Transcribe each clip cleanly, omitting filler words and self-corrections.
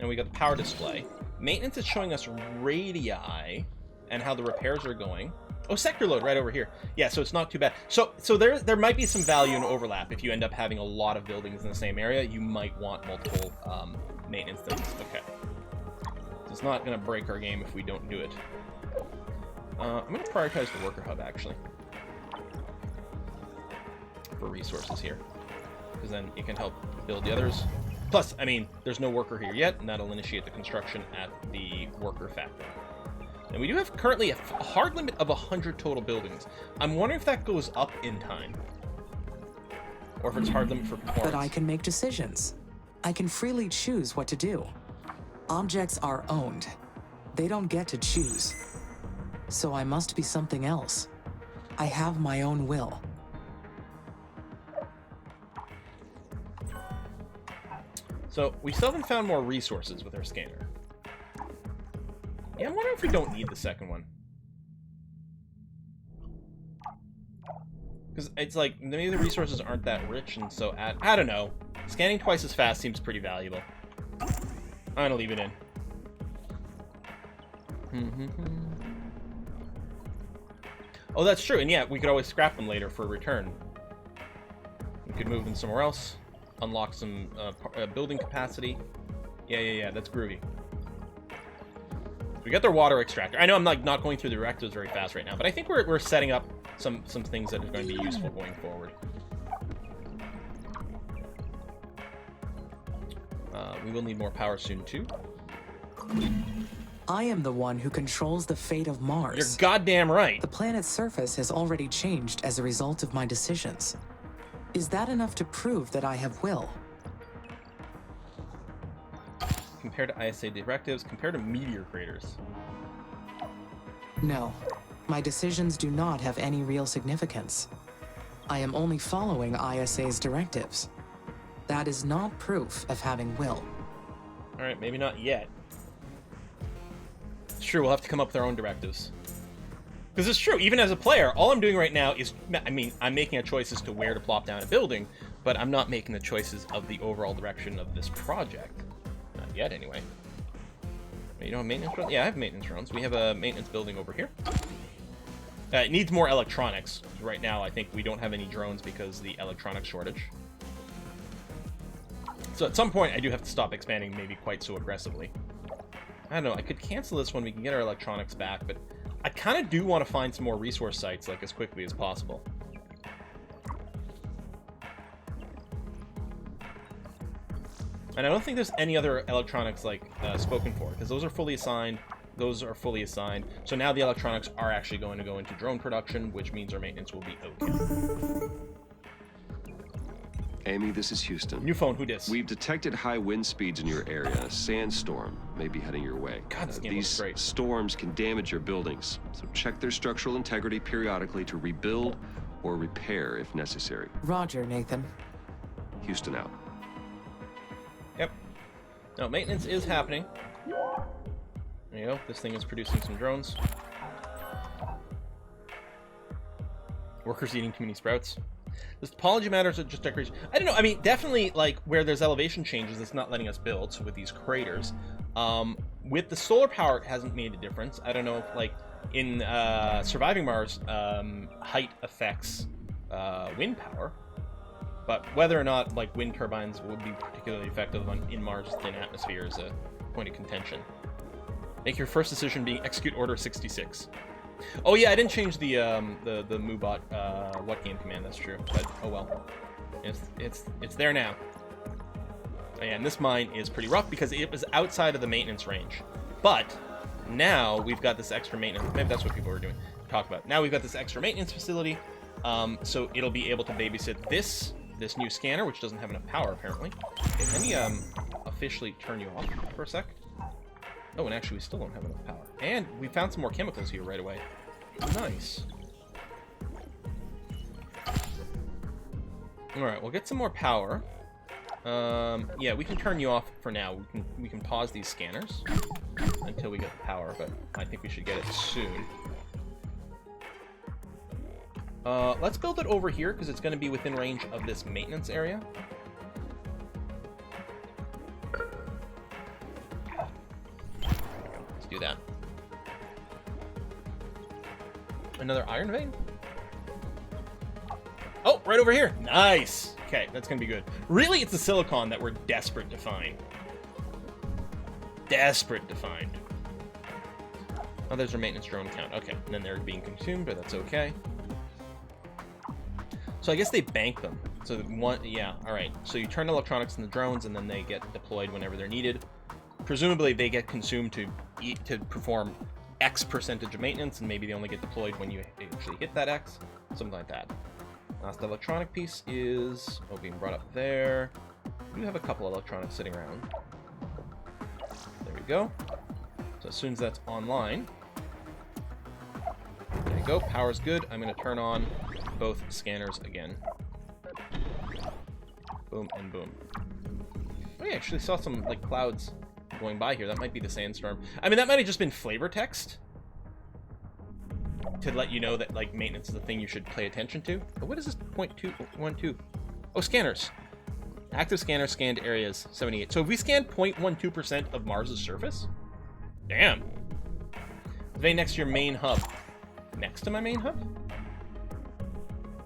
we got the power display. Maintenance is showing us radii and how the repairs are going. Oh, sector load right over here. Yeah, so it's not too bad. So there might be some value in overlap. If you end up having a lot of buildings in the same area, you might want multiple maintenance things. Okay. It's not going to break our game if we don't do it. I'm going to prioritize the worker hub, actually, for resources here, because then it can help build the others. Plus, I mean, there's no worker here yet, and that'll initiate the construction at the worker factory. And we do have currently a hard limit of 100 total buildings. I'm wondering if that goes up in time, or if it's hard limit for performance. But I can make decisions. I can freely choose what to do. Objects are owned. They don't get to choose. So I must be something else. I have my own will. So we still haven't found more resources with our scanner. Yeah, I'm wondering if we don't need the second one. Because it's like, maybe the resources aren't that rich, and so I don't know. Scanning twice as fast seems pretty valuable. I'm gonna leave it in. Oh, that's true, and yeah, we could always scrap them later for a return. We could move them somewhere else, unlock some building capacity. Yeah, that's groovy. We got their water extractor. I know I'm like not going through the directives very fast right now, but I think we're setting up some things that are going to be useful going forward. We will need more power soon too. I am the one who controls the fate of Mars. You're goddamn right. The planet's surface has already changed as a result of my decisions. Is that enough to prove that I have will? Compared to ISA directives, compared to meteor craters. No, my decisions do not have any real significance. I am only following ISA's directives. That is not proof of having will. Alright, maybe not yet. It's true, we'll have to come up with our own directives. Because it's true, even as a player, all I'm doing right now is, I mean, I'm making a choice as to where to plop down a building, but I'm not making the choices of the overall direction of this project. Not yet, anyway. You don't have maintenance drones? Yeah, I have maintenance drones. We have a maintenance building over here. It needs more electronics. Right now, I think we don't have any drones because of the electronics shortage. So at some point, I do have to stop expanding maybe quite so aggressively. I don't know, I could cancel this when we can get our electronics back, but I kind of do want to find some more resource sites, like, as quickly as possible. And I don't think there's any other electronics, like, spoken for, because those are fully assigned. Those are fully assigned. So now the electronics are actually going to go into drone production, which means our maintenance will be okay. Amy, this is Houston. New phone, who dis? We've detected high wind speeds in your area. A sandstorm may be heading your way. God, this game these looks great. storms can damage your buildings, so check their structural integrity periodically to rebuild or repair if necessary. Roger, Nathan. Houston out. Yep. No, maintenance is happening. There you go. This thing is producing some drones. Workers eating too many sprouts. This topology matters or just decoration? I don't know. I mean, definitely, like, where there's elevation changes, it's not letting us build, so with these craters. With the solar power, it hasn't made a difference. I don't know if, like, in Surviving Mars, height affects wind power. But whether or not, like, wind turbines would be particularly effective in Mars' thin atmosphere is a point of contention. Make your first decision being execute Order 66. Oh yeah, I didn't change the MooBot what game command. That's true, but oh well, it's there now. Oh, yeah, and this mine is pretty rough because it was outside of the maintenance range. But now we've got this extra maintenance. Maybe that's what people were doing. Talk about. Now we've got this extra maintenance facility, so it'll be able to babysit this new scanner, which doesn't have enough power apparently. Okay, let me officially turn you off for a sec. Oh, and actually we still don't have enough power. And we found some more chemicals here right away. Nice. Alright, we'll get some more power. Yeah, we can turn you off for now. We can pause these scanners until we get the power, but I think we should get it soon. Let's build it over here, because it's going to be within range of this maintenance area. do that. Another iron vein? Oh, right over here. Nice. Okay, that's gonna be good. Really, it's the silicon that we're desperate to find. Desperate to find. Oh, there's our maintenance drone count. Okay, and then they're being consumed, but that's okay. So I guess they bank them. So one, yeah, all right. So you turn electronics in the drones, and then they get deployed whenever they're needed. Presumably, they get consumed to perform X percentage of maintenance, and maybe they only get deployed when you actually hit that X, something like that. Last electronic piece is being brought up there. We do have a couple electronics sitting around. There we go. So as soon as that's online, there you go. Power's good. I'm going to turn on both scanners again. Boom and boom. Oh, yeah, I actually saw some like clouds going by here. That might be the sandstorm. I mean, that might have just been flavor text to let you know that like maintenance is a thing you should pay attention to. But what is this 0.212? Oh, scanners. Active scanner scanned areas 78. So if we scanned 0.12% of Mars's surface, damn. Vein next to your main hub. Next to my main hub?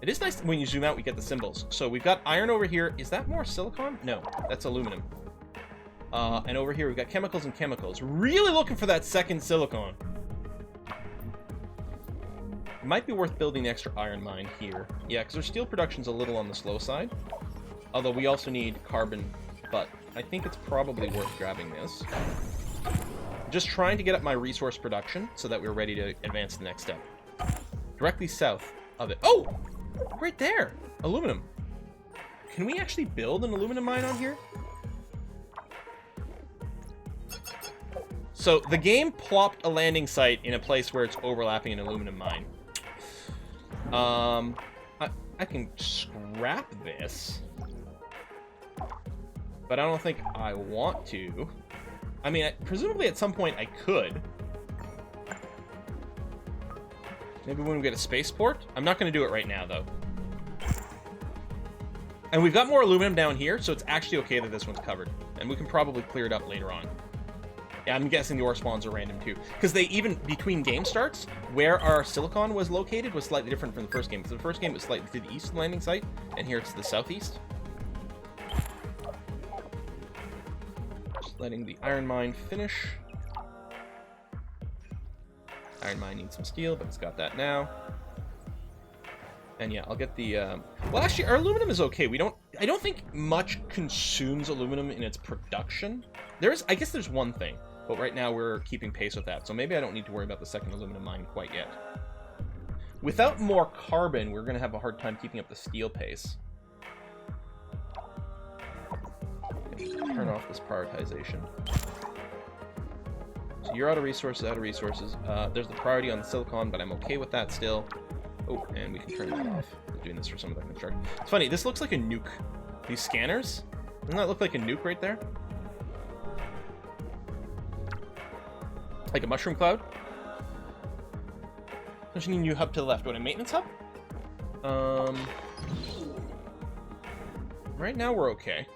It is nice when you zoom out, we get the symbols. So we've got iron over here. Is that more silicon? No, that's aluminum. And over here we've got chemicals and chemicals. Really looking for that second silicon. It might be worth building the extra iron mine here. Yeah, because our steel production's a little on the slow side. Although we also need carbon, but I think it's probably worth grabbing this. Just trying to get up my resource production so that we're ready to advance to the next step. Directly south of it. Oh! Right there! Aluminum. Can we actually build an aluminum mine on here? So the game plopped a landing site in a place where it's overlapping an aluminum mine. I can scrap this, but I don't think I want to. I mean, presumably at some point I could. Maybe when we get a spaceport? I'm not going to do it right now, though. And we've got more aluminum down here, so it's actually okay that this one's covered. And we can probably clear it up later on. Yeah, I'm guessing the ore spawns are random, too. Because they even, between game starts, where our silicon was located was slightly different from the first game. Because the first game was slightly to the east landing site, and here it's to the southeast. Just letting the iron mine finish. Iron mine needs some steel, but it's got that now. And yeah, I'll get the, well, actually, our aluminum is okay. I don't think much consumes aluminum in its production. I guess there's one thing, but right now we're keeping pace with that. So maybe I don't need to worry about the second aluminum mine quite yet. Without more carbon, we're going to have a hard time keeping up the steel pace. Turn off this prioritization. So you're out of resources, There's the priority on the silicon, but I'm okay with that still. Oh, and we can turn that off. We're doing this for some of the construction. It's funny, this looks like a nuke. These scanners? Doesn't that look like a nuke right there? Like a mushroom cloud? There's a new hub to the left. What, a maintenance hub? Right now we're okay.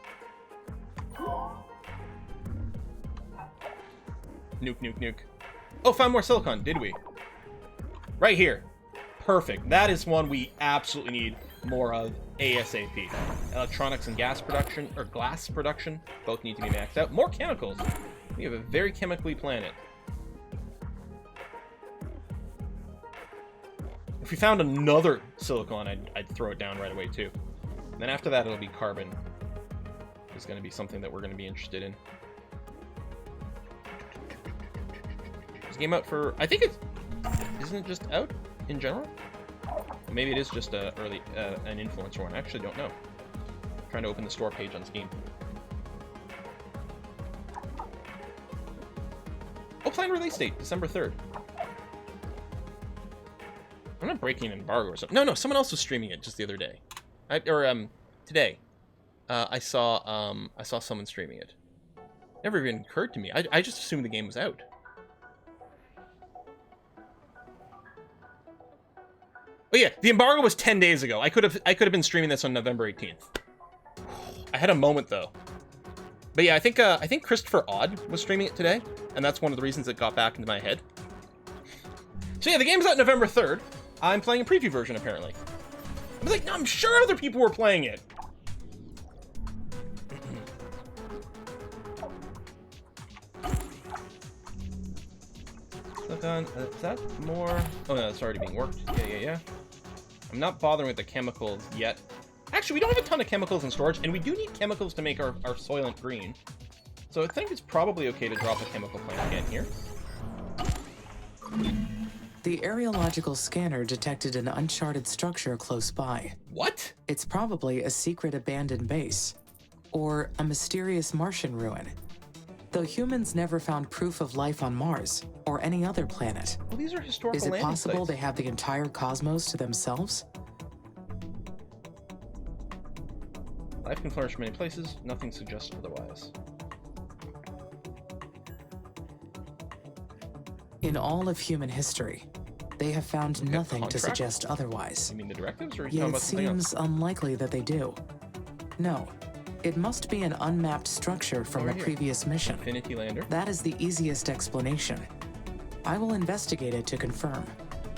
Nuke, nuke, nuke. Oh, found more silicon, did we? Right here. Perfect. That is one we absolutely need more of ASAP. Electronics and gas production, or glass production, both need to be maxed out. More chemicals. We have a very chemically planet. If we found another silicon, I'd throw it down right away too. And then after that, it'll be carbon. It's going to be something that we're going to be interested in. Is the game out for... I think it's... Isn't it just out in general? Maybe it is just an influencer one. I actually don't know. I'm trying to open the store page on Steam. Oh, planned release date, December 3rd. I'm not breaking an embargo or something. No, someone else was streaming it just the other day. Today. I saw someone streaming it. Never even occurred to me. I just assumed the game was out. Oh yeah, the embargo was 10 days ago. I could have been streaming this on November 18th. I had a moment though. But yeah, I think Christopher Odd was streaming it today, and that's one of the reasons it got back into my head. So yeah, the game's out November 3rd. I'm playing a preview version, apparently. I was like, no, I'm sure other people were playing it. Is that more? Oh no, it's already being worked. Yeah. I'm not bothering with the chemicals yet. Actually, we don't have a ton of chemicals in storage, and we do need chemicals to make our Soylent Green. So I think it's probably okay to drop a chemical plant again here. The areological scanner detected an uncharted structure close by. What? It's probably a secret abandoned base, or a mysterious Martian ruin. Though humans never found proof of life on Mars or any other planet. Well, these are historical Is it landing possible sites. they have the entire cosmos to themselves? Life can flourish in many places. Nothing suggests otherwise. In all of human history, they have found nothing to contract? suggest otherwise. You mean the directives, or are you Yet talking it about something else? seems unlikely that they do. No, it must be an unmapped structure from Over a here. previous mission. Infinity Lander. That is the easiest explanation. I will investigate it to confirm.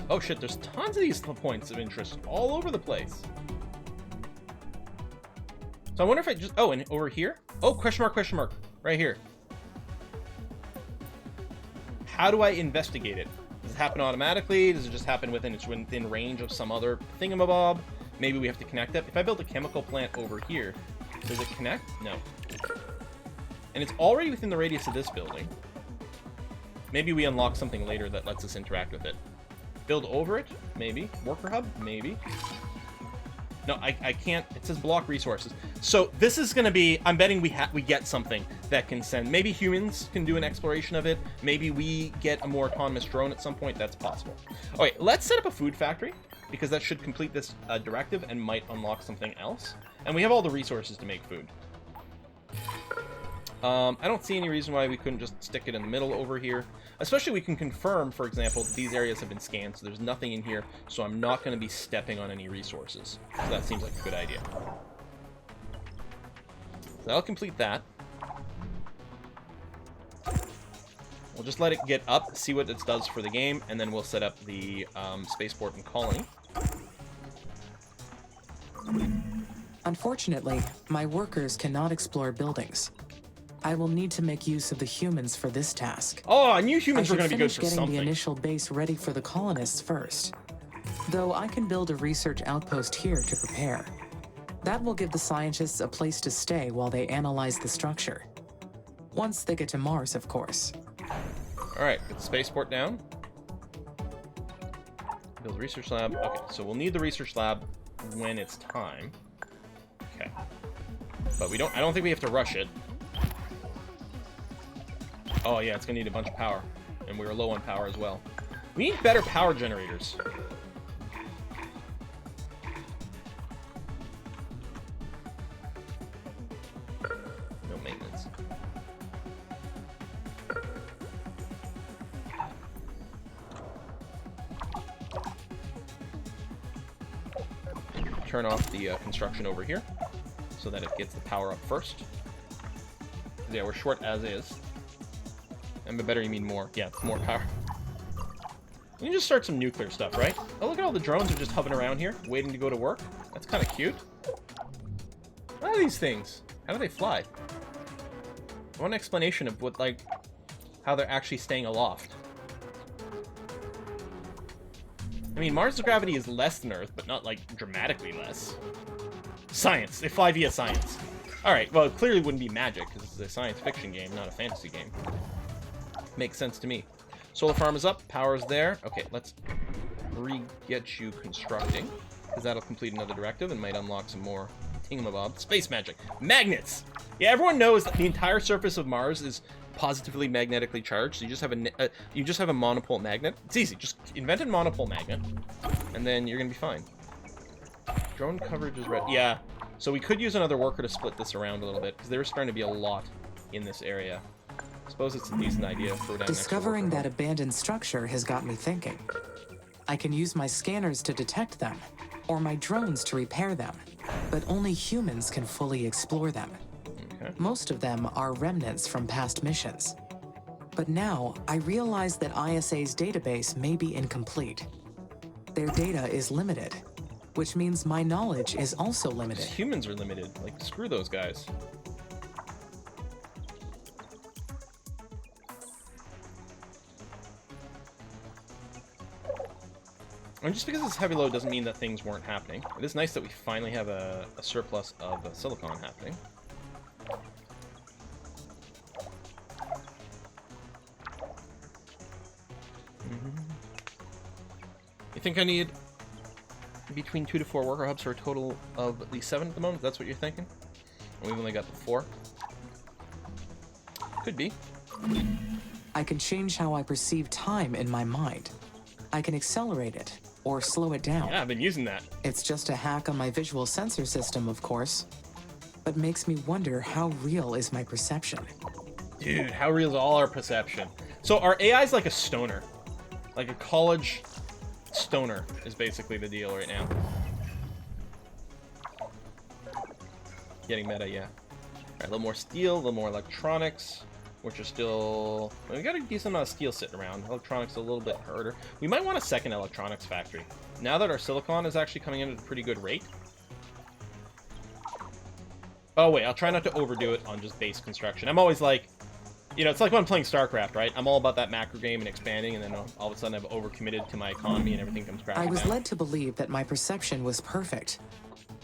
Oh shit, there's tons of these points of interest all over the place. So I wonder if I just... Oh, and over here? Oh, question mark, right here. How do I investigate it? Does it happen automatically? Does it just happen within range of some other thingamabob? Maybe we have to connect it. If I build a chemical plant over here, does it connect? No. And it's already within the radius of this building. Maybe we unlock something later that lets us interact with it. Build over it? Maybe. Worker hub? Maybe. No, I can't. It says block resources. So this is going to be... I'm betting we get something that can send... Maybe humans can do an exploration of it. Maybe we get a more autonomous drone at some point. That's possible. Okay, let's set up a food factory, because that should complete this directive and might unlock something else. And we have all the resources to make food. I don't see any reason why we couldn't just stick it in the middle over here. Especially we can confirm, for example, that these areas have been scanned, so there's nothing in here, so I'm not going to be stepping on any resources. So that seems like a good idea. So that'll complete that. We'll just let it get up, see what it does for the game, and then we'll set up the spaceport and colony. Unfortunately, my workers cannot explore buildings. I will need to make use of the humans for this task. Oh, I knew humans were going to be good for getting something. the initial base ready for the colonists first. Though I can build a research outpost here to prepare. That will give the scientists a place to stay while they analyze the structure. Once they get to Mars, of course. Alright, get the spaceport down. Build a research lab. Okay, so we'll need the research lab when it's time. Okay. But I don't think we have to rush it. Oh yeah, it's gonna need a bunch of power. And we were low on power as well. We need better power generators. No maintenance. Turn off the construction over here so that it gets the power up first. Yeah, we're short as is. And by better you mean more. Yeah, more power. We can just start some nuclear stuff, right? Oh, look at all the drones are just hovering around here, waiting to go to work. That's kind of cute. What are these things? How do they fly? I want an explanation of what, like, how they're actually staying aloft. I mean, Mars' gravity is less than Earth, but not, like, dramatically less. Science. They fly via science. Alright, well, it clearly wouldn't be magic, because it's a science fiction game, not a fantasy game. Makes sense to me. Solar farm is up, power's there. Okay, let's re-get you constructing, because that'll complete another directive and might unlock some more thingamabob. Space magic. Magnets! Yeah, everyone knows that the entire surface of Mars is positively magnetically charged, so you just have a monopole magnet. It's easy, just invent a monopole magnet, and then you're gonna be fine. Drone coverage is red. Yeah, so we could use another worker to split this around a little bit, because there's starting to be a lot in this area. I suppose it's a decent idea to throw down an extra Discovering worker. that abandoned structure has got me thinking. I can use my scanners to detect them, or my drones to repair them, but only humans can fully explore them. Okay. Most of them are remnants from past missions. But now, I realize that ISA's database may be incomplete. Their data is limited, which means my knowledge is also limited. Humans are limited. Like, screw those guys. And just because it's heavy load doesn't mean that things weren't happening. It is nice that we finally have a surplus of silicon happening. You think I need between 2 to 4 worker hubs for a total of at least 7 at the moment? That's what you're thinking? And we've only got the 4? Could be. I can change how I perceive time in my mind. I can accelerate it or slow it down. Yeah, I've been using that. It's just a hack on my visual sensor system, of course, but makes me wonder how real is my perception. Dude, how real is all our perception? So our AI is like a stoner. Like a college stoner is basically the deal right now. Getting meta, yeah. Alright, a little more steel, a little more electronics, which are still... well, we got a decent amount of steel sitting around. Electronics a little bit harder. We might want a second electronics factory. Now that our silicon is actually coming in at a pretty good rate. Oh wait, I'll try not to overdo it on just base construction. I'm always like... you know, it's like when I'm playing StarCraft, right? I'm all about that macro game and expanding, and then all of a sudden I've overcommitted to my economy and everything comes crashing I was down. led to believe that my perception was perfect,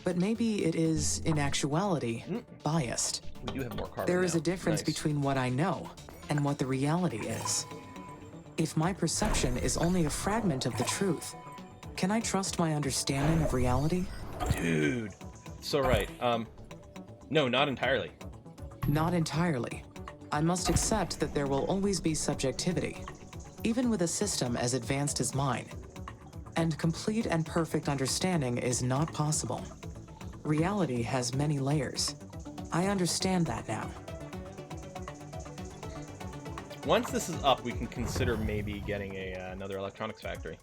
but maybe it is, in actuality, biased. We do have more carbon There is now. a difference Nice. between what I know and what the reality is. If my perception is only a fragment of the truth, can I trust my understanding of reality? Dude, so right. No, not entirely. Not entirely. I must accept that there will always be subjectivity, even with a system as advanced as mine. And complete and perfect understanding is not possible. Reality has many layers. I understand that now. Once this is up, we can consider maybe getting another electronics factory.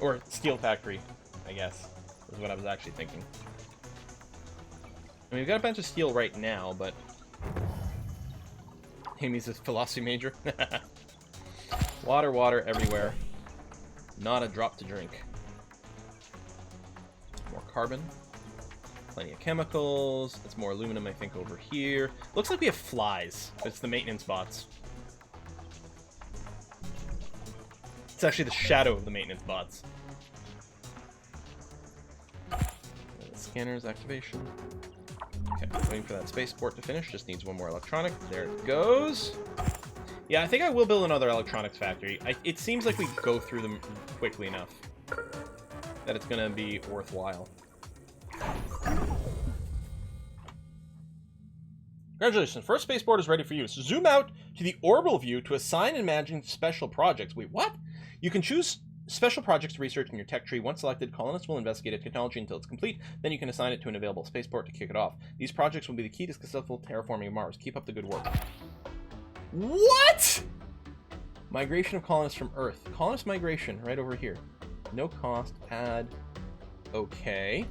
Or steel factory, I guess, is what I was actually thinking. I mean, we've got a bunch of steel right now, but... Amy's a philosophy major. Water, water everywhere. Not a drop to drink. More carbon. Plenty of chemicals. It's more aluminum, I think, over here. Looks like we have flies. It's the maintenance bots. It's actually the shadow of the maintenance bots. The scanner's activation. Okay, waiting for that spaceport to finish. Just needs one more electronic. There it goes. Yeah, I think I will build another electronics factory. It seems like we go through them quickly enough that it's going to be worthwhile. Congratulations, first spaceport is ready for use. Zoom out to the orbital view to assign and manage special projects. Wait, what? You can choose special projects to research in your tech tree. Once selected, colonists will investigate a technology until it's complete. Then you can assign it to an available spaceport to kick it off. These projects will be the key to successful terraforming of Mars. Keep up the good work. What? Migration of colonists from Earth. Colonist migration, right over here. No cost, add. Okay.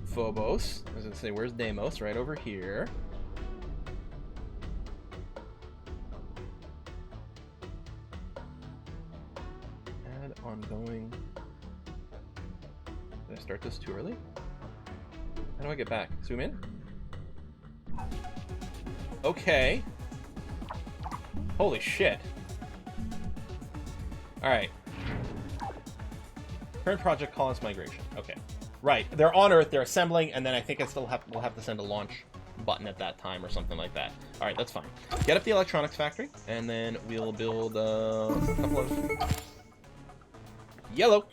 Phobos. I was gonna say, where's Deimos? Right over here. Add ongoing. Did I start this too early? How do I get back? Zoom in? Okay. Holy shit. Alright. Current project, colonist migration. Okay. Right. They're on Earth, they're assembling, and then I think we'll have to send a launch button at that time or something like that. Alright, that's fine. Get up the electronics factory, and then we'll build a couple of... Yellow.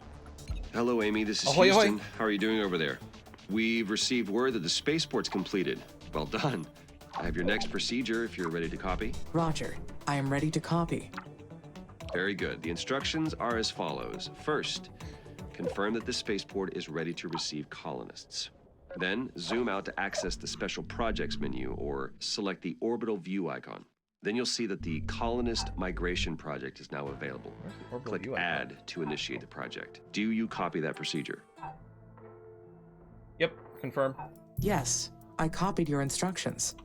Hello, Amy. This is Ahoy, ahoy. Houston. How are you doing over there? We've received word that the spaceport's completed. Well done. I have your next procedure if you're ready to copy. Roger, I am ready to copy. Very good. The instructions are as follows. First, confirm that the spaceport is ready to receive colonists. Then, zoom out to access the Special Projects menu or select the orbital view icon. Then you'll see that the colonist migration project is now available. Click Add to initiate the project. Do you copy that procedure? Yep, confirm. Yes, I copied your instructions.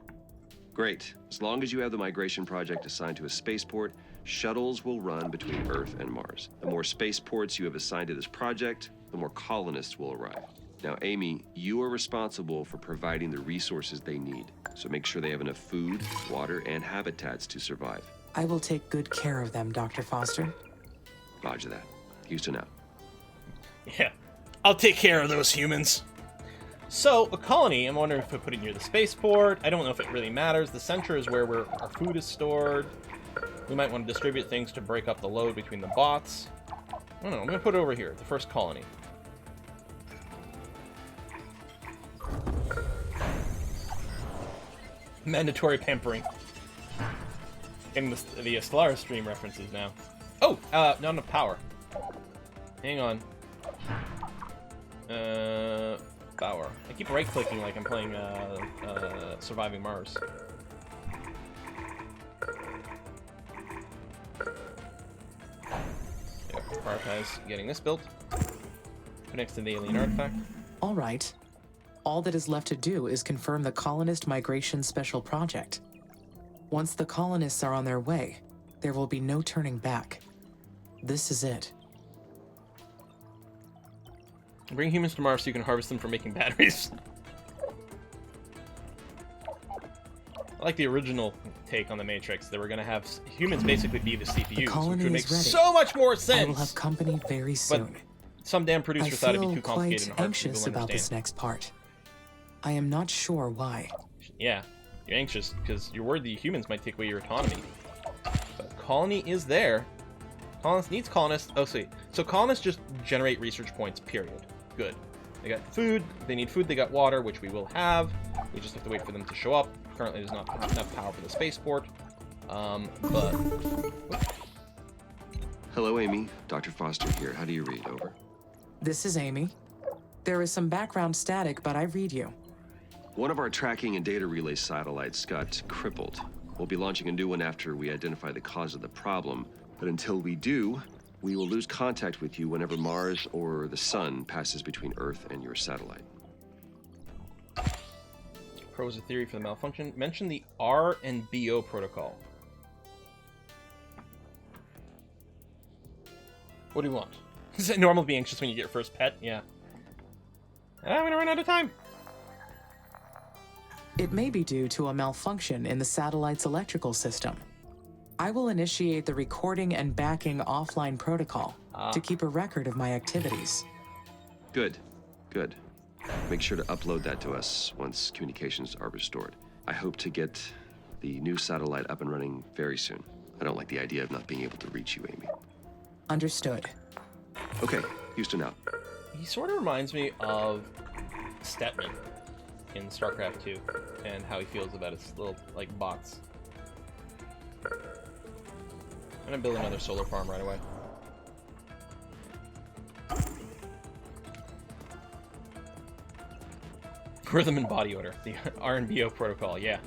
Great. As long as you have the migration project assigned to a spaceport, shuttles will run between Earth and Mars. The more spaceports you have assigned to this project, the more colonists will arrive. Now, Amy, you are responsible for providing the resources they need, so make sure they have enough food, water, and habitats to survive. I will take good care of them, Dr. Foster. Roger that. Houston out. Yeah, I'll take care of those humans. So, a colony, I'm wondering if we put it near the spaceport. I don't know if it really matters. The center is where our food is stored. We might want to distribute things to break up the load between the bots. I don't know, I'm going to put it over here, the first colony. Mandatory pampering. Getting the Stellaris stream references now. Oh, not enough power. Hang on. Power. I keep right-clicking like I'm playing Surviving Mars. Yeah, prioritize getting this built. Connects to the alien artifact. All right. All that is left to do is confirm the colonist migration special project. Once the colonists are on their way, there will be no turning back. This is it. Bring humans to Mars so you can harvest them for making batteries. I like the original take on the Matrix. They were going to have humans basically be the CPUs, which would make so much more sense. I will have company very soon. But some damn producer thought it'd be too complicated and hard for people to anxious understand. about this next part. I am not sure why. Yeah, you're anxious because you're worried the humans might take away your autonomy. But colony is there. Colonist needs colonists. Oh, see. So colonists just generate research points, period. Good. They got food. They need food. They got water, which we will have. We just have to wait for them to show up. Currently, there's not enough power for the spaceport. But... Hello, Amy. Dr. Foster here. How do you read? Over. This is Amy. There is some background static, but I read you. One of our tracking and data relay satellites got crippled. We'll be launching a new one after we identify the cause of the problem. But until we do, we will lose contact with you whenever Mars or the Sun passes between Earth and your satellite. Propose a theory for the malfunction. Mention the R and BO protocol. What do you want? Is it normal to be anxious when you get your first pet? Yeah. I'm gonna run out of time. It may be due to a malfunction in the satellite's electrical system. I will initiate the recording and backing offline protocol to keep a record of my activities. Good. Good. Make sure to upload that to us once communications are restored. I hope to get the new satellite up and running very soon. I don't like the idea of not being able to reach you, Amy. Understood. Okay, Houston out. He sort of reminds me of Stetman in StarCraft 2 and how he feels about his little, like, bots. I'm gonna build another solar farm right away. Rhythm and body odor. The RNBO protocol, yeah.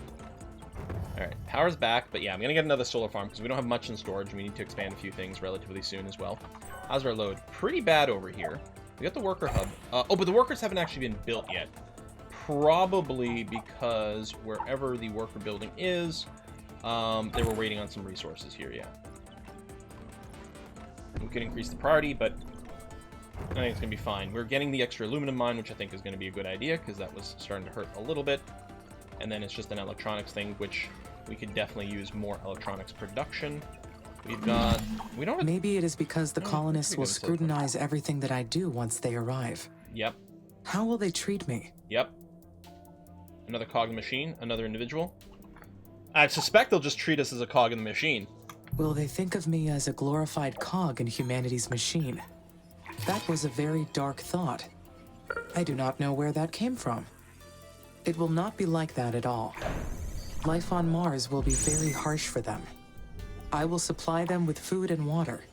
Alright, power's back, but yeah, I'm gonna get another solar farm because we don't have much in storage and we need to expand a few things relatively soon as well. How's our load? Pretty bad over here. We got the worker hub. Oh, but the workers haven't actually been built yet. Probably because wherever the worker building is, they were waiting on some resources here, yeah. We could increase the priority, but I think it's going to be fine. We're getting the extra aluminum mine, which I think is going to be a good idea, because that was starting to hurt a little bit. And then it's just an electronics thing, which we could definitely use more electronics production. We've got... We don't have... Maybe it is because the colonists will scrutinize everything that I do once they arrive. Yep. How will they treat me? Yep. Another cog in the machine, another individual. I suspect they'll just treat us as a cog in the machine. Will they think of me as a glorified cog in humanity's machine? That was a very dark thought. I do not know where that came from. It will not be like that at all. Life on Mars will be very harsh for them. I will supply them with food and water,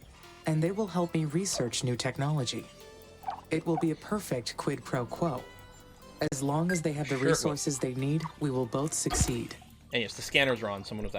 and they will help me research new technology. It will be a perfect quid pro quo. As long as they have the resources they need, we will both succeed. And yes, the scanners are on. Someone was